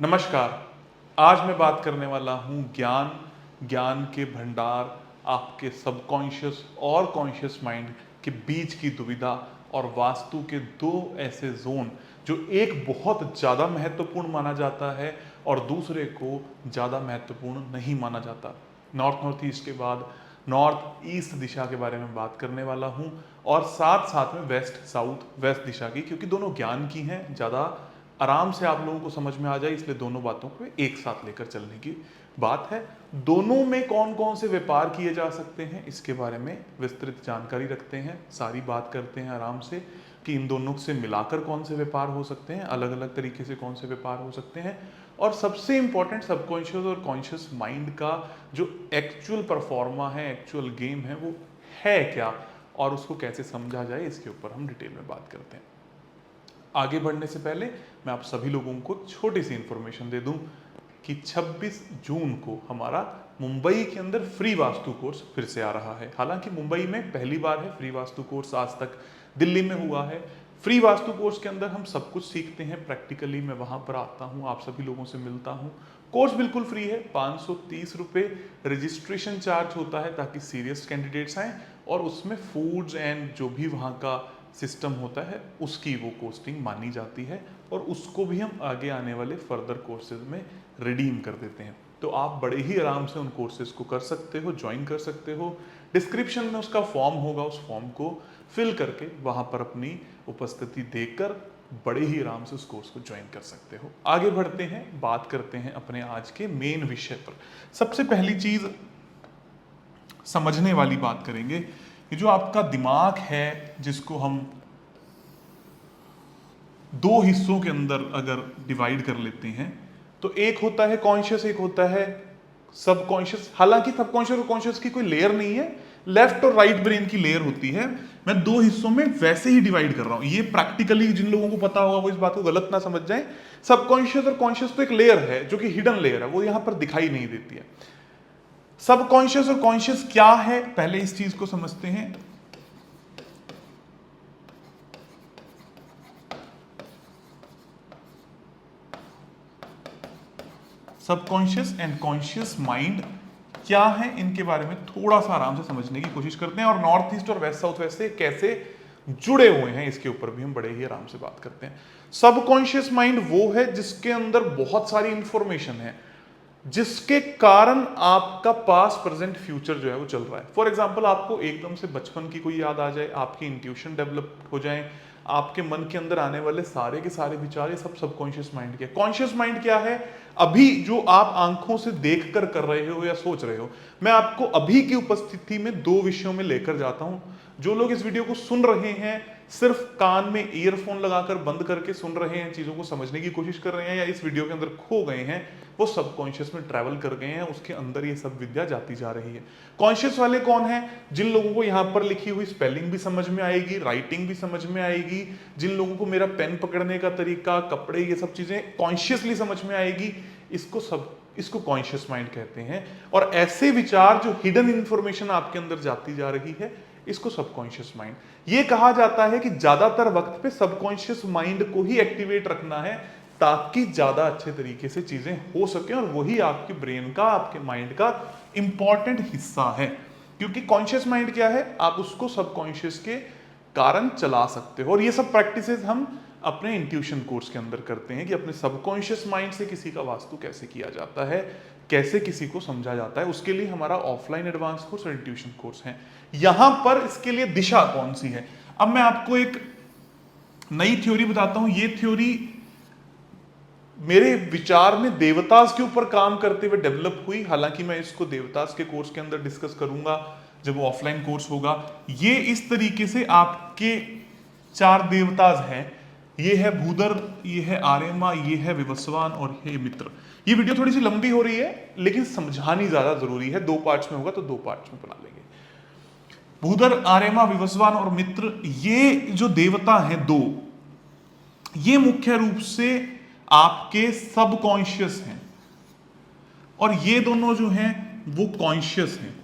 नमस्कार। आज मैं बात करने वाला हूँ ज्ञान के भंडार, आपके सबकॉन्शियस और कॉन्शियस माइंड के बीच की दुविधा और वास्तु के दो ऐसे जोन जो एक बहुत ज़्यादा महत्वपूर्ण माना जाता है और दूसरे को ज़्यादा महत्वपूर्ण नहीं माना जाता। नॉर्थ ईस्ट के बाद नॉर्थ ईस्ट दिशा के बारे में बात करने वाला हूँ और साथ साथ में वेस्ट साउथ वेस्ट दिशा की, क्योंकि दोनों ज्ञान की हैं, ज़्यादा आराम से आप लोगों को समझ में आ जाए, इसलिए दोनों बातों को एक साथ लेकर चलने की बात है। दोनों में कौन कौन से व्यापार किए जा सकते हैं इसके बारे में विस्तृत जानकारी रखते हैं, सारी बात करते हैं आराम से कि इन दोनों से मिलाकर कौन से व्यापार हो सकते हैं, अलग अलग तरीके से कौन से व्यापार हो सकते हैं, और सबसे इंपॉर्टेंट सबकॉन्शियस और कॉन्शियस माइंड का जो एक्चुअल परफॉर्मा है, एक्चुअल गेम है, वो है क्या और उसको कैसे समझा जाए, इसके ऊपर हम डिटेल में बात करते हैं। आगे बढ़ने से पहले मैं आप सभी लोगों को छोटी सी इंफॉर्मेशन दे दूं कि 26 जून को हमारा मुंबई के अंदर फ्री वास्तु कोर्स फिर से आ रहा है। हालांकि मुंबई में पहली बार है फ्री वास्तु कोर्स, आज तक दिल्ली में हुआ है। फ्री वास्तु कोर्स के अंदर हम सब कुछ सीखते हैं प्रैक्टिकली। मैं वहां पर आता हूं, आप सभी लोगों से मिलता हूं। कोर्स बिल्कुल फ्री है, 530 रुपये रजिस्ट्रेशन चार्ज होता है ताकि सीरियस कैंडिडेट्स आएँ, और उसमें फूड्स एंड जो भी वहाँ का सिस्टम होता है उसकी वो कॉस्टिंग मानी जाती है, और उसको भी हम आगे आने वाले फर्दर कोर्सेज में रिडीम कर देते हैं। तो आप बड़े ही आराम से उन कोर्सेज को कर सकते हो, ज्वाइन कर सकते हो। डिस्क्रिप्शन में उसका फॉर्म होगा, उस फॉर्म को फिल करके वहाँ पर अपनी उपस्थिति देकर बड़े ही आराम से उस कोर्स को ज्वाइन कर सकते हो। आगे बढ़ते हैं, बात करते हैं अपने आज के मेन विषय पर। सबसे पहली चीज़ समझने वाली बात करेंगे, ये जो आपका दिमाग है जिसको हम दो हिस्सों के अंदर अगर डिवाइड कर लेते हैं, तो एक होता है कॉन्शियस, एक होता है सबकॉन्शियस। हालांकि सबकॉन्शियस और कॉन्शियस की कोई लेयर नहीं है, लेफ्ट और राइट ब्रेन की लेयर होती है। मैं दो हिस्सों में वैसे ही डिवाइड कर रहा हूं। ये प्रैक्टिकली जिन लोगों को पता होगा वो इस बात को गलत ना समझ जाए। सबकॉन्शियस और कॉन्शियस तो एक लेयर है जो कि हिडन लेयर है, वो यहां पर दिखाई नहीं देती है। सबकॉन्शियस और कॉन्शियस क्या है, पहले इस चीज को समझते हैं। सबकॉन्शियस एंड कॉन्शियस माइंड क्या है, इनके बारे में थोड़ा सा आराम से समझने की कोशिश करते हैं, और नॉर्थ ईस्ट और वेस्ट साउथ वैसे कैसे जुड़े हुए हैं इसके ऊपर भी हम बड़े ही आराम से बात करते हैं। सबकॉन्शियस माइंड वो है जिसके अंदर बहुत सारी इंफॉर्मेशन है, जिसके कारण आपका पास्ट प्रेजेंट फ्यूचर जो है वो चल रहा है। फॉर एग्जाम्पल, आपको एकदम से बचपन की कोई याद आ जाए, आपकी इंट्यूशन डेवलप हो जाए, आपके मन के अंदर आने वाले सारे के सारे विचार, ये सब सबकॉन्शियस माइंड के। कॉन्शियस माइंड क्या है, अभी जो आप आंखों से देख कर रहे हो या सोच रहे हो। मैं आपको अभी की उपस्थिति में दो विषयों में लेकर जाता हूं। जो लोग इस वीडियो को सुन रहे हैं, सिर्फ कान में ईयरफोन लगाकर बंद करके सुन रहे हैं, चीजों को समझने की कोशिश कर रहे हैं, या इस वीडियो के अंदर खो गए हैं, वो सबकॉन्शियस में ट्रैवल कर गए हैं, उसके अंदर ये सब विद्या जाती जा रही है। कॉन्शियस वाले कौन है, जिन लोगों को यहाँ पर लिखी हुई स्पेलिंग भी समझ में आएगी, राइटिंग भी समझ में आएगी, जिन लोगों को मेरा पेन पकड़ने का तरीका, कपड़े, ये सब चीजें कॉन्शियसली समझ में आएगी, इसको कॉन्शियस माइंड कहते हैं। और ऐसे विचार जो हिडन इंफॉर्मेशन आपके अंदर जाती जा रही है, इसको सबकॉन्शियस माइंड। ये कहा जाता है कि ज्यादातर वक्त पे सबकॉन्शियस माइंड को ही एक्टिवेट रखना है ताकि ज्यादा अच्छे तरीके से चीजें हो सके, और वही आपके ब्रेन का, आपके माइंड का इंपॉर्टेंट हिस्सा है। क्योंकि कॉन्शियस माइंड क्या है, आप उसको सबकॉन्शियस के कारण चला सकते हो। और ये सब प्रैक्टिसेस हम अपने इंट्यूशन कोर्स के अंदर करते हैं कि अपने सबकॉन्शियस माइंड से किसी का वास्तु कैसे किया जाता है, कैसे किसी को समझा जाता है। उसके लिए हमारा ऑफलाइन एडवांस कोर्स और इंट्यूशन कोर्स है। यहां पर इसके लिए दिशा कौन सी है, अब मैं आपको एक नई थ्योरी बताता हूं। ये थ्योरी मेरे विचार में देवतास के ऊपर काम करते हुए डेवलप हुई। हालांकि मैं इसको देवतास के कोर्स के अंदर डिस्कस करूंगा जब वो ऑफलाइन कोर्स होगा। ये इस तरीके से आपके चार देवताज हैं। ये है भूधर, ये है आर्यमा, ये है विवस्वान और ये मित्र। ये वीडियो थोड़ी सी लंबी हो रही है लेकिन समझानी ज्यादा जरूरी है। दो पार्ट्स में होगा तो दो पार्ट्स में बना लेंगे। भूधर, आर्यमा, विवस्वान और मित्र, ये जो देवता हैं दो, ये मुख्य रूप से आपके सबकॉन्शियस हैं, और ये दोनों जो हैं वो कॉन्शियस हैं।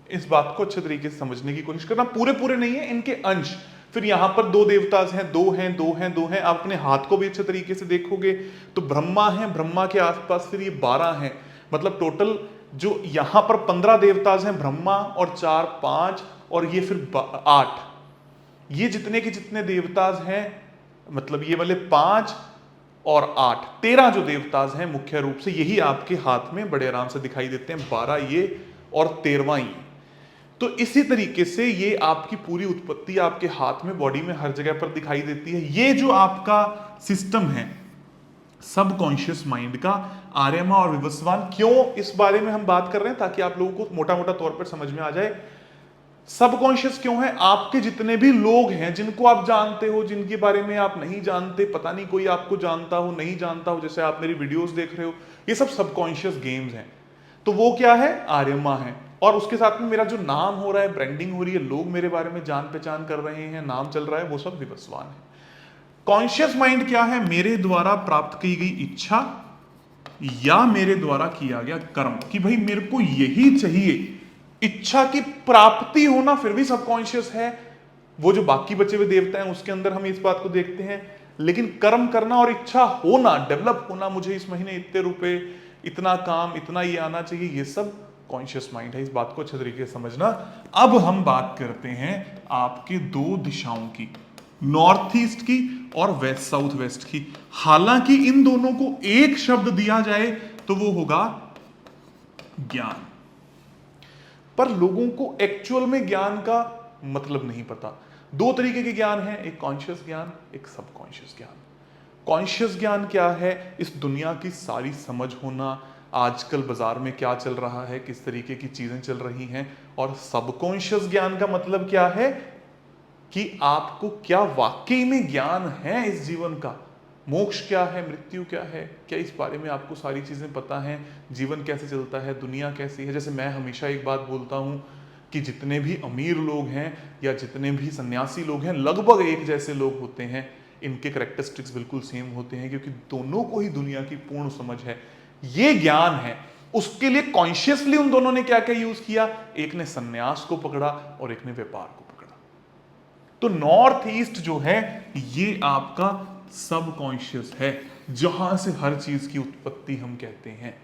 इस बात को अच्छे तरीके से समझने की कोशिश करना, पूरे पूरे नहीं है, इनके अंश फिर यहां पर दो देवताज हैं, दो हैं, दो हैं, दो हैं। आप अपने हाथ को भी अच्छे तरीके से देखोगे तो ब्रह्मा है, ब्रह्मा के आसपास फिर ये 12 हैं, मतलब टोटल जो यहां पर 15 देवताज हैं, ब्रह्मा और 4 5 और ये फिर 8। ये जितने के जितने देवताज हैं, मतलब ये वाले 5 और 8, 13 जो देवताज हैं मुख्य रूप से, यही आपके हाथ में बड़े आराम से दिखाई देते हैं। 12 ये और 13वां ये। तो इसी तरीके से ये आपकी पूरी उत्पत्ति आपके हाथ में, बॉडी में, हर जगह पर दिखाई देती है। ये जो आपका सिस्टम है सबकॉन्शियस माइंड का, आर्यमा और विवस्वान, क्यों इस बारे में हम बात कर रहे हैं ताकि आप लोगों को मोटा मोटा तौर पर समझ में आ जाए। सबकॉन्शियस क्यों है? आपके जितने भी लोग हैं जिनको आप जानते हो, जिनके बारे में आप नहीं जानते, पता नहीं कोई आपको जानता हो नहीं जानता हो, जैसे आप मेरी वीडियोस देख रहे हो, ये सब सबकॉन्शियस गेम्स हैं। तो वो क्या है? आर्यमा है। और उसके साथ में मेरा जो नाम हो रहा है, ब्रांडिंग हो रही है, लोग मेरे बारे में जान पहचान कर रहे हैं, नाम चल रहा है, वो सब विवस्वान है। कॉन्शियस माइंड क्या है? मेरे द्वारा प्राप्त की गई इच्छा या मेरे द्वारा किया गया कर्म, कि भाई मेरे को यही चाहिए, इच्छा की प्राप्ति होना फिर भी सबकॉन्शियस है। वो जो बाकी बचे हुए देवता हैं उसके अंदर हम इस बात को देखते हैं, लेकिन कर्म करना और इच्छा होना, डेवलप होना, मुझे इस महीने इतने रुपए, इतना काम, इतना ये आना चाहिए, ये सब कॉन्शियस माइंड है। इस बात को अच्छे तरीके से समझना। अब हम बात करते हैं आपके दो दिशाओं की, नॉर्थ ईस्ट की और वेस्ट साउथ वेस्ट की। हालांकि इन दोनों को एक शब्द दिया जाए तो वो होगा ज्ञान, पर लोगों को एक्चुअल में ज्ञान का मतलब नहीं पता। दो तरीके के ज्ञान हैं, एक कॉन्शियस ज्ञान, एक सबकॉन्शियस ज्ञान। कॉन्शियस ज्ञान क्या है? इस दुनिया की सारी समझ होना, आजकल बाजार में क्या चल रहा है, किस तरीके की चीजें चल रही हैं। और सबकॉन्शियस ज्ञान का मतलब क्या है? कि आपको क्या वाकई में ज्ञान है इस जीवन का, मोक्ष क्या है, मृत्यु क्या है, क्या इस बारे में आपको सारी चीजें पता हैं, जीवन कैसे चलता है, दुनिया कैसी है। जैसे मैं हमेशा एक बात बोलता हूं कि जितने भी अमीर लोग हैं या जितने भी सन्यासी लोग हैं, लगभग एक जैसे लोग होते हैं, इनके कैरेक्टरिस्टिक्स बिल्कुल सेम होते हैं, क्योंकि दोनों को ही दुनिया की पूर्ण समझ है। ये ज्ञान है। उसके लिए कॉन्शियसली उन दोनों ने क्या क्या यूज किया? एक ने सन्यास को पकड़ा और एक ने व्यापार को पकड़ा। तो नॉर्थ ईस्ट जो है ये आपका सबकॉन्शियस है, जहां से हर चीज की उत्पत्ति हम कहते हैं।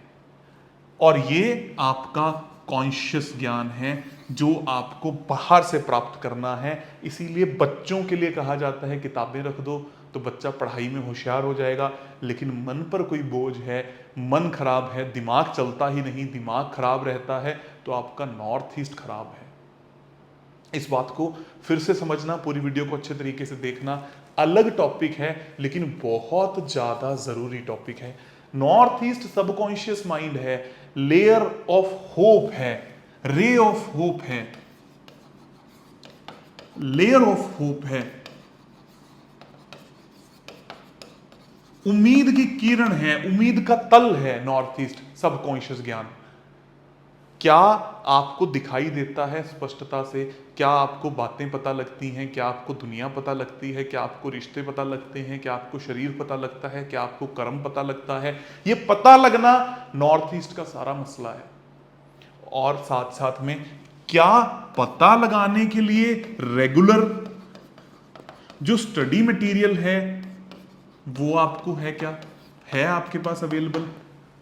और ये आपका कॉन्शियस ज्ञान है जो आपको बाहर से प्राप्त करना है। इसीलिए बच्चों के लिए कहा जाता है किताबें रख दो तो बच्चा पढ़ाई में होशियार हो जाएगा, लेकिन मन पर कोई बोझ है, मन खराब है, दिमाग चलता ही नहीं, दिमाग खराब रहता है, तो आपका नॉर्थ ईस्ट खराब है। इस बात को फिर से समझना, पूरी वीडियो को अच्छे तरीके से देखना। अलग टॉपिक है लेकिन बहुत ज्यादा जरूरी टॉपिक है। नॉर्थ ईस्ट सबकॉन्शियस माइंड है, लेयर ऑफ होप है, रे ऑफ होप है, लेयर ऑफ होप है, उम्मीद की किरण है, उम्मीद का तल है नॉर्थ ईस्ट सबकॉन्शियस ज्ञान। क्या आपको दिखाई देता है स्पष्टता से? क्या आपको बातें पता लगती हैं? क्या आपको दुनिया पता लगती है? क्या आपको रिश्ते पता लगते हैं? क्या आपको शरीर पता लगता है? क्या आपको कर्म पता लगता है? ये पता लगना नॉर्थ ईस्ट का सारा मसला है। और साथ साथ में क्या पता लगाने के लिए रेगुलर जो स्टडी मटेरियल है वो आपको है, क्या है आपके पास अवेलेबल?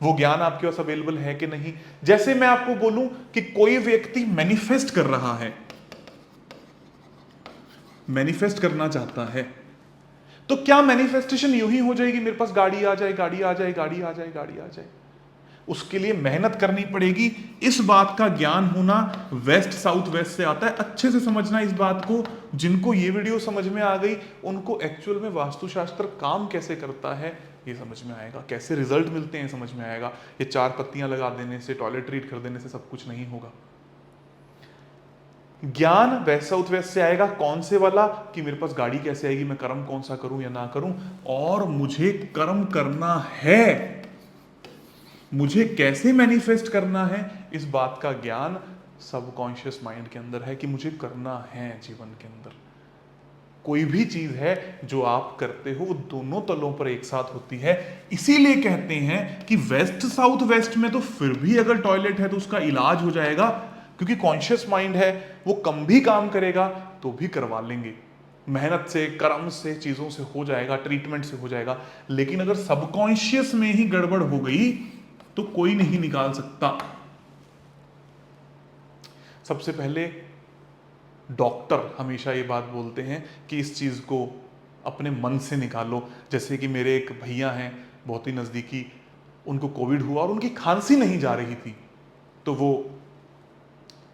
वो ज्ञान आपके पास अवेलेबल है कि नहीं? जैसे मैं आपको बोलूं कि कोई व्यक्ति मैनिफेस्ट कर रहा है, मैनिफेस्ट करना चाहता है, तो क्या मैनिफेस्टेशन यूं ही हो जाएगी, मेरे पास गाड़ी आ जाए, गाड़ी आ जाए, गाड़ी आ जाए, गाड़ी आ जाए? उसके लिए मेहनत करनी पड़ेगी। इस बात का ज्ञान होना वेस्ट साउथ वेस्ट से आता है। अच्छे से समझना इस बात को। जिनको ये वीडियो समझ में आ गई उनको एक्चुअल में वास्तुशास्त्र काम कैसे करता है ये समझ में आएगा, कैसे रिजल्ट मिलते हैं समझ में आएगा। ये 4 पत्तियां लगा देने से, टॉयलेट ट्रीट कर देने से सब कुछ नहीं होगा। ज्ञान वेस्ट साउथ वेस्ट से आएगा। कौन से वाला? कि मेरे पास गाड़ी कैसे आएगी, मैं कर्म कौन सा करूं या ना करूं, और मुझे कर्म करना है, मुझे कैसे मैनिफेस्ट करना है, इस बात का ज्ञान सबकॉन्शियस माइंड के अंदर है कि मुझे करना है जीवन के अंदर। कोई भी चीज है जो आप करते हो वो दोनों तलों पर एक साथ होती है। इसीलिए कहते हैं कि वेस्ट साउथ वेस्ट में तो फिर भी अगर टॉयलेट है तो उसका इलाज हो जाएगा, क्योंकि कॉन्शियस माइंड है, वो कम भी काम करेगा तो भी करवा लेंगे। मेहनत से, कर्म से, चीजों से हो जाएगा, ट्रीटमेंट से हो जाएगा। लेकिन अगर सबकॉन्शियस में ही गड़बड़ हो गई तो कोई नहीं निकाल सकता। सबसे पहले डॉक्टर हमेशा ये बात बोलते हैं कि इस चीज को अपने मन से निकालो। जैसे कि मेरे एक भैया हैं बहुत ही नजदीकी, उनको कोविड हुआ और उनकी खांसी नहीं जा रही थी, तो वो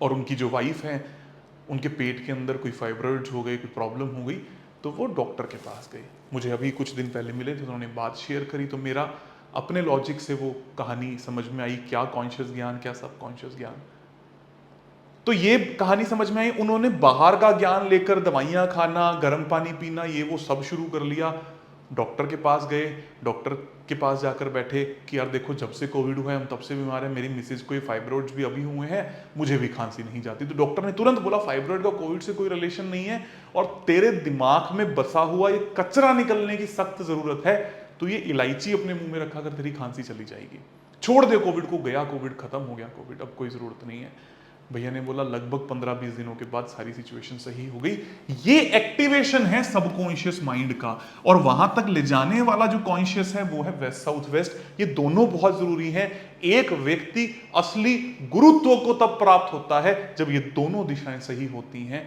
और उनकी जो वाइफ है उनके पेट के अंदर कोई फाइब्रॉइड्स हो गए, कोई प्रॉब्लम हो गई, तो वो डॉक्टर के पास गए। मुझे अभी कुछ दिन पहले मिले थे, उन्होंने बात शेयर करी, तो मेरा अपने लॉजिक से वो कहानी समझ में आई, क्या कॉन्शियस ज्ञान, क्या सब कॉन्शियस ज्ञान। तो ये कहानी समझ में आई, उन्होंने बाहर का ज्ञान लेकर दवाइयां खाना, गर्म पानी पीना, ये वो सब शुरू कर लिया। डॉक्टर के पास गए, डॉक्टर के पास जाकर बैठे कि यार देखो, जब से कोविड हुआ है हम तब से बीमार हैं, मेरी मिसेज को ये फाइब्रॉइड्स भी अभी हुए हैं, मुझे भी खांसी नहीं जाती। तो डॉक्टर ने तुरंत बोला फाइब्रॉइड का कोविड से कोई रिलेशन नहीं है, और तेरे दिमाग में बसा हुआ ये कचरा निकलने की सख्त जरूरत है, तो ये इलायची अपने मुंह में रखा कर, तेरी खांसी चली जाएगी। छोड़ दे कोविड को, गया कोविड, खत्म हो गया कोविड, अब कोई जरूरत नहीं है। भैया ने बोला लगभग 15-20 दिनों के बाद सारी सिचुएशन सही हो गई। ये एक्टिवेशन है सबकॉन्शियस माइंड का, और वहां तक ले जाने वाला जो कॉन्शियस है वो है वेस्ट साउथ वेस्ट। ये दोनों बहुत जरूरी है। एक व्यक्ति असली गुरुत्व को तब प्राप्त होता है जब ये दोनों दिशाएं सही होती हैं।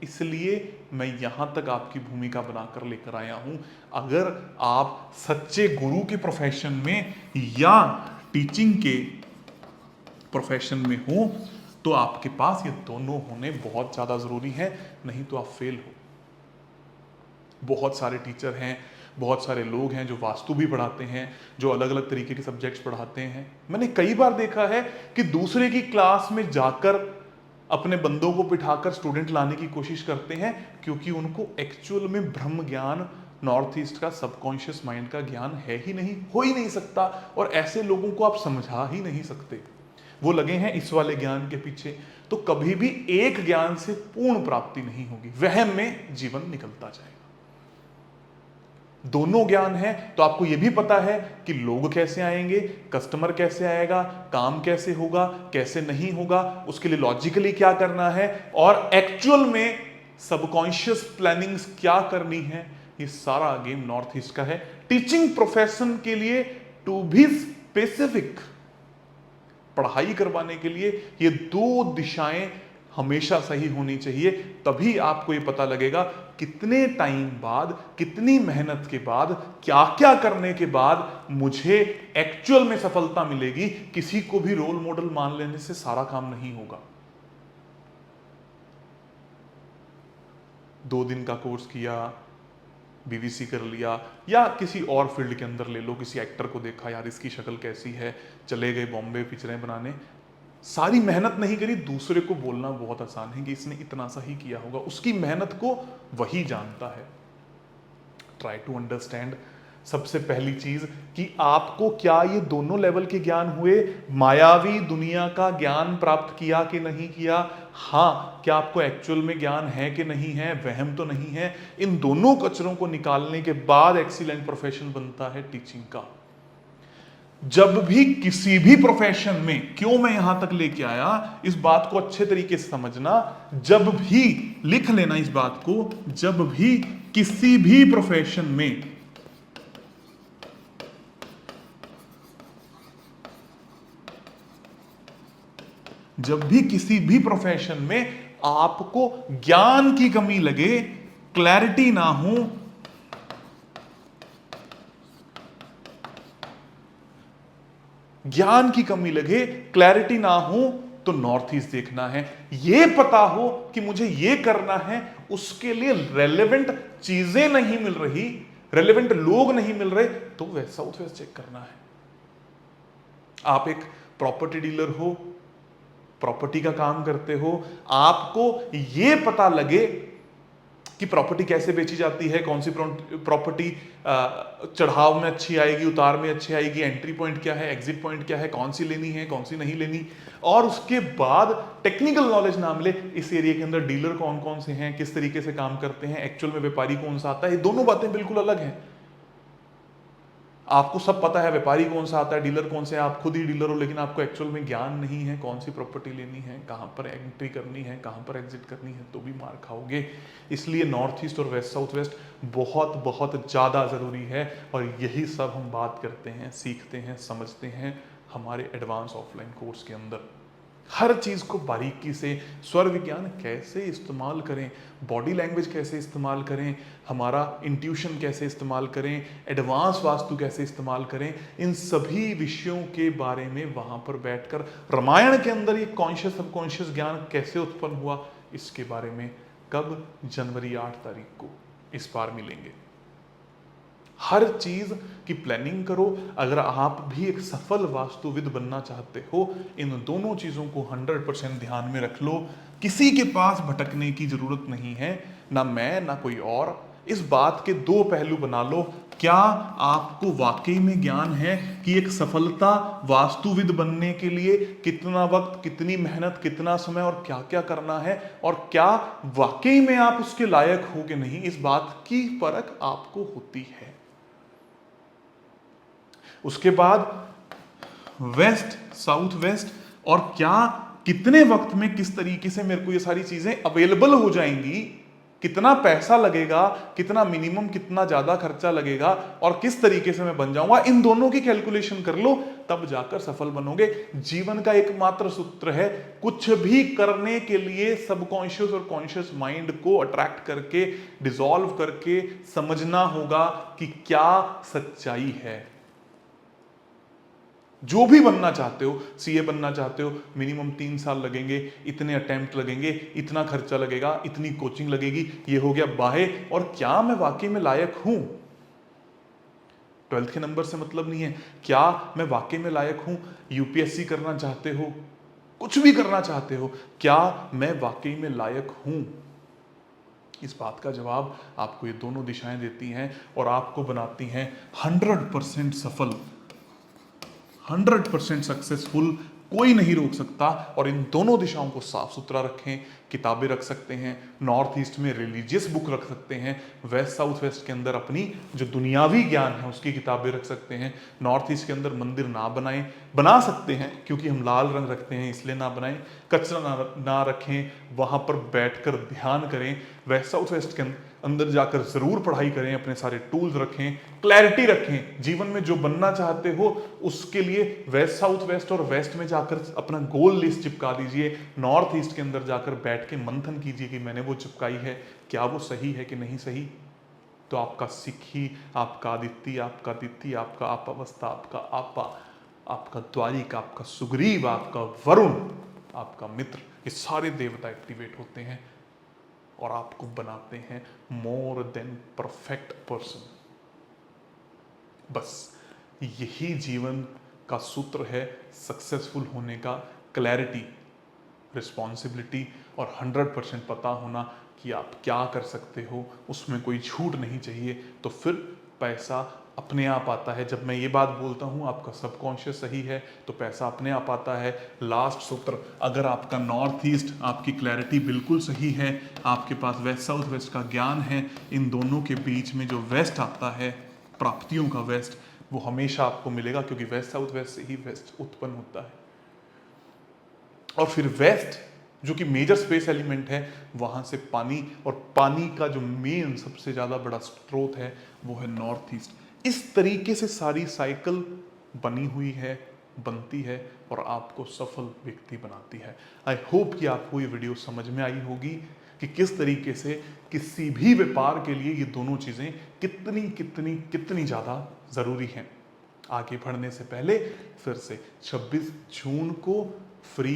इसलिए मैं यहां तक आपकी भूमिका बनाकर लेकर आया हूं। अगर आप सच्चे गुरु के प्रोफेशन में या टीचिंग के प्रोफेशन में हो तो आपके पास ये दोनों होने बहुत ज़्यादा ज़रूरी है, नहीं तो आप फेल हो। बहुत सारे टीचर हैं, बहुत सारे लोग हैं जो वास्तु भी पढ़ाते हैं, जो अलग अलग तरीके के सब्जेक्ट्स पढ़ाते हैं। मैंने कई बार देखा है कि दूसरे की क्लास में जाकर अपने बंदों को बिठाकर स्टूडेंट लाने की कोशिश करते हैं, क्योंकि उनको एक्चुअल में ब्रह्म ज्ञान, नॉर्थ ईस्ट का सबकॉन्शियस माइंड का ज्ञान है ही नहीं, हो ही नहीं सकता, और ऐसे लोगों को आप समझा ही नहीं सकते। वो लगे हैं इस वाले ज्ञान के पीछे, तो कभी भी एक ज्ञान से पूर्ण प्राप्ति नहीं होगी, वहम में जीवन निकलता जाएगा। दोनों ज्ञान है तो आपको यह भी पता है कि लोग कैसे आएंगे, कस्टमर कैसे आएगा, काम कैसे होगा, कैसे नहीं होगा, उसके लिए लॉजिकली क्या करना है, और एक्चुअल में सबकॉन्शियस प्लानिंग्स क्या करनी है। ये सारा गेम नॉर्थ ईस्ट का है। टीचिंग प्रोफेशन के लिए टू बी स्पेसिफिक, पढ़ाई करवाने के लिए ये दो दिशाएं हमेशा सही होनी चाहिए। तभी आपको ये पता लगेगा कितने टाइम बाद, कितनी मेहनत के बाद, क्या क्या करने के बाद मुझे एक्चुअल में सफलता मिलेगी। किसी को भी रोल मॉडल मान लेने से सारा काम नहीं होगा। 2 दिन का कोर्स किया, बीवीसी कर लिया, या किसी और फील्ड के अंदर ले लो, किसी एक्टर को देखा, यार इसकी शक्ल कैसी है, चले गए बॉम्बे पिक्चरें बनाने, सारी मेहनत नहीं करी। दूसरे को बोलना बहुत आसान है कि इसने इतना सा ही किया होगा, उसकी मेहनत को वही जानता है। Try to understand. सबसे पहली चीज कि आपको क्या ये दोनों लेवल के ज्ञान हुए, मायावी दुनिया का ज्ञान प्राप्त किया कि नहीं किया, हाँ क्या आपको एक्चुअल में ज्ञान है कि नहीं है, वहम तो नहीं है। इन दोनों कचरों को निकालने के बाद एक्सीलेंट प्रोफेशन बनता है टीचिंग का। जब भी किसी भी प्रोफेशन में, क्यों मैं यहां तक लेके आया, इस बात को अच्छे तरीके से समझना। जब भी, लिख लेना इस बात को, जब भी किसी भी प्रोफेशन में में आपको ज्ञान की कमी लगे, क्लैरिटी ना हो, ज्ञान की कमी लगे, क्लैरिटी ना हो, तो नॉर्थ ईस्ट देखना है। ये पता हो कि मुझे ये करना है, उसके लिए रेलेवेंट चीजें नहीं मिल रही, रेलेवेंट लोग नहीं मिल रहे, तो वेस्ट साउथ वेस्ट चेक करना है। आप एक प्रॉपर्टी डीलर हो, प्रॉपर्टी का काम करते हो, आपको ये पता लगे कि प्रॉपर्टी कैसे बेची जाती है, कौन सी प्रॉपर्टी चढ़ाव में अच्छी आएगी, उतार में अच्छी आएगी, एंट्री पॉइंट क्या है, एग्जिट पॉइंट क्या है, कौन सी लेनी है, कौन सी नहीं लेनी, और उसके बाद टेक्निकल नॉलेज ना मिले, इस एरिया के अंदर डीलर कौन कौन से हैं, किस तरीके से काम करते हैं, एक्चुअल में व्यापारी कौन सा आता है, ये दोनों बातें बिल्कुल अलग हैं। आपको सब पता है व्यापारी कौन सा आता है, डीलर कौन से है, आप खुद ही डीलर हो, लेकिन आपको एक्चुअल में ज्ञान नहीं है कौन सी प्रॉपर्टी लेनी है, कहाँ पर एंट्री करनी है, कहाँ पर एग्जिट करनी है, तो भी मार खाओगे। इसलिए नॉर्थ ईस्ट और वेस्ट साउथ वेस्ट बहुत बहुत ज़्यादा ज़रूरी है, और यही सब हम बात करते हैं, सीखते हैं, समझते हैं हमारे एडवांस ऑफलाइन कोर्स के अंदर। हर चीज़ को बारीकी से, स्वर विज्ञान कैसे इस्तेमाल करें, बॉडी लैंग्वेज कैसे इस्तेमाल करें, हमारा इंट्यूशन कैसे इस्तेमाल करें, एडवांस वास्तु कैसे इस्तेमाल करें, इन सभी विषयों के बारे में वहाँ पर बैठकर, रामायण के अंदर ये कॉन्शियस सबकॉन्शियस ज्ञान कैसे उत्पन्न हुआ, इसके बारे में कब, जनवरी 8 तारीख को इस बार मिलेंगे। हर चीज की प्लानिंग करो। अगर आप भी एक सफल वास्तुविद बनना चाहते हो, इन दोनों चीजों को 100% ध्यान में रख लो। किसी के पास भटकने की जरूरत नहीं है, ना मैं ना कोई और। इस बात के दो पहलू बना लो। क्या आपको वाकई में ज्ञान है कि एक सफलता वास्तुविद बनने के लिए कितना वक्त, कितनी मेहनत, कितना समय और क्या क्या करना है, और क्या वाकई में आप उसके लायक हो कि नहीं, इस बात की परख आपको होती है। उसके बाद वेस्ट साउथ वेस्ट, और क्या कितने वक्त में किस तरीके से मेरे को ये सारी चीजें अवेलेबल हो जाएंगी, कितना पैसा लगेगा, कितना मिनिमम, कितना ज्यादा खर्चा लगेगा, और किस तरीके से मैं बन जाऊंगा, इन दोनों की कैलकुलेशन कर लो, तब जाकर सफल बनोगे। जीवन का एकमात्र सूत्र है, कुछ भी करने के लिए सबकॉन्शियस और कॉन्शियस माइंड को अट्रैक्ट करके, डिसॉल्व करके समझना होगा कि क्या सच्चाई है। जो भी बनना चाहते हो, सीए बनना चाहते हो, मिनिमम 3 साल लगेंगे, इतने अटेम्प्ट लगेंगे, इतना खर्चा लगेगा, इतनी कोचिंग लगेगी, ये हो गया बाहे। और क्या मैं वाकई में लायक हूं? 12th के नंबर से मतलब नहीं है, क्या मैं वाकई में लायक हूं? यूपीएससी करना चाहते हो, कुछ भी करना चाहते हो, क्या मैं वाकई में लायक हूं? इस बात का जवाब आपको ये दोनों दिशाएं देती हैं, और आपको बनाती हैं 100% सफल, 100% सक्सेसफुल। कोई नहीं रोक सकता। और इन दोनों दिशाओं को साफ सुथरा रखें। किताबें रख सकते हैं, नॉर्थ ईस्ट में रिलीजियस बुक रख सकते हैं, वेस्ट साउथ वेस्ट के अंदर अपनी जो दुनियावी ज्ञान है उसकी किताबें रख सकते हैं। नॉर्थ ईस्ट के अंदर मंदिर ना बनाएं, बना सकते हैं क्योंकि हम लाल रंग रखते हैं इसलिए ना बनाएं। कचरा ना रखें, वहां पर बैठकर ध्यान करें। वेस्ट साउथ वेस्ट के अंदर जाकर जरूर पढ़ाई करें, अपने सारे टूल्स रखें, क्लैरिटी रखें। जीवन में जो बनना चाहते हो उसके लिए वेस्ट साउथ वेस्ट और वेस्ट में जाकर अपना गोल लिस्ट चिपका दीजिए। नॉर्थ ईस्ट के अंदर जाकर बैठ के मंथन कीजिए कि मैंने वो चिपकाई है, क्या वो सही है कि नहीं सही। तो आपका सिक्खी, आपका आदित्य, आपका दित्य, आपका अवस्था, आपका आपा, आपका द्वारिक, आपका सुग्रीव, आपका वरुण, आपका मित्र, ये सारे देवता एक्टिवेट होते हैं और आपको बनाते हैं मोर देन परफेक्ट पर्सन। बस यही जीवन का सूत्र है सक्सेसफुल होने का। क्लैरिटी, रिस्पॉन्सिबिलिटी और 100% पता होना कि आप क्या कर सकते हो, उसमें कोई झूठ नहीं चाहिए। तो फिर पैसा अपने आप आता है। जब मैं ये बात बोलता हूँ आपका सबकॉन्शियस सही है तो पैसा अपने आप आता है। लास्ट सूत्र, अगर आपका नॉर्थ ईस्ट, आपकी क्लैरिटी बिल्कुल सही है, आपके पास वेस्ट साउथ वेस्ट का ज्ञान है, इन दोनों के बीच में जो वेस्ट आता है, प्राप्तियों का वेस्ट, वो हमेशा आपको मिलेगा क्योंकि वेस्ट साउथ वेस्ट से ही वेस्ट उत्पन्न होता है। और फिर वेस्ट जो कि मेजर स्पेस एलिमेंट है, वहां से पानी, और पानी का जो मेन सबसे ज्यादा बड़ा स्रोत है वो है नॉर्थ ईस्ट। इस तरीके से सारी साइकिल बनी हुई है, बनती है और आपको सफल व्यक्ति बनाती है। आई होप कि आपको ये वीडियो समझ में आई होगी कि किस तरीके से किसी भी व्यापार के लिए ये दोनों चीजें कितनी कितनी कितनी ज्यादा जरूरी हैं। आगे बढ़ने से पहले फिर से 26 जून को free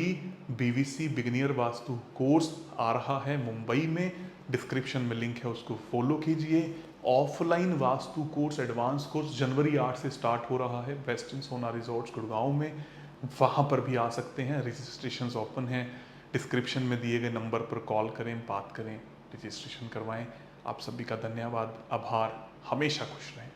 BVC beginner vastu course आ रहा है मुंबई में। डिस्क्रिप्शन में लिंक है, उसको फॉलो कीजिए। Offline vastu course, advance course जनवरी 8 से स्टार्ट हो रहा है वेस्टर्न सोना रिजॉर्ट्स गुड़गांव में। वहाँ पर भी आ सकते हैं, रजिस्ट्रेशंस ओपन हैं। डिस्क्रिप्शन में दिए गए नंबर पर कॉल करें, बात करें, रजिस्ट्रेशन करवाएं। आप सभी का धन्यवाद, आभार। हमेशा खुश रहें।